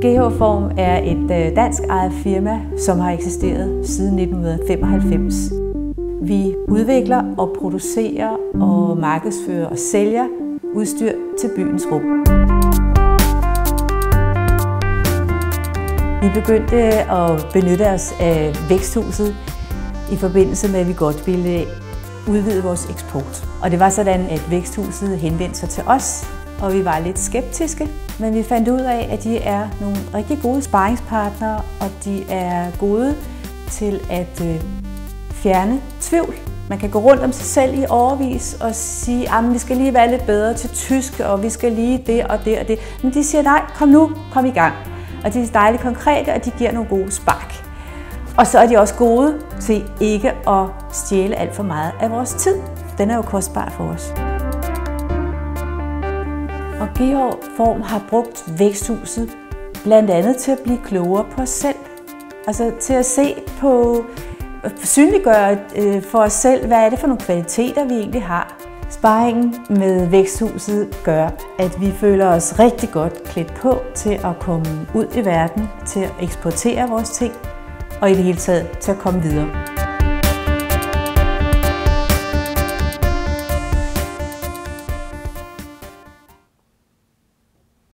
GH Form er et dansk ejet firma, som har eksisteret siden 1995. Vi udvikler og producerer og markedsfører og sælger udstyr til byens rum. Vi begyndte at benytte os af væksthuset i forbindelse med, at vi godt ville udvide vores eksport. Og det var sådan, at væksthuset henvendte sig til os, og vi var lidt skeptiske. Men vi fandt ud af, at de er nogle rigtig gode sparringspartnere, og de er gode til at fjerne tvivl. Man kan gå rundt om sig selv i årevis og sige, at vi skal lige være lidt bedre til tysk, og vi skal lige det og det og det. Men de siger, nej, kom nu, kom i gang. Og de er dejligt konkrete, og de giver nogle gode spark. Og så er de også gode til ikke at stjæle alt for meget af vores tid. Den er jo kostbar for os. Og GH Form har brugt væksthuset blandt andet til at blive klogere på os selv. Altså til at se på, synliggøre for os selv, hvad er det for nogle kvaliteter, vi egentlig har. Sparringen med væksthuset gør, at vi føler os rigtig godt klædt på til at komme ud i verden, til at eksportere vores ting og i det hele taget til at komme videre.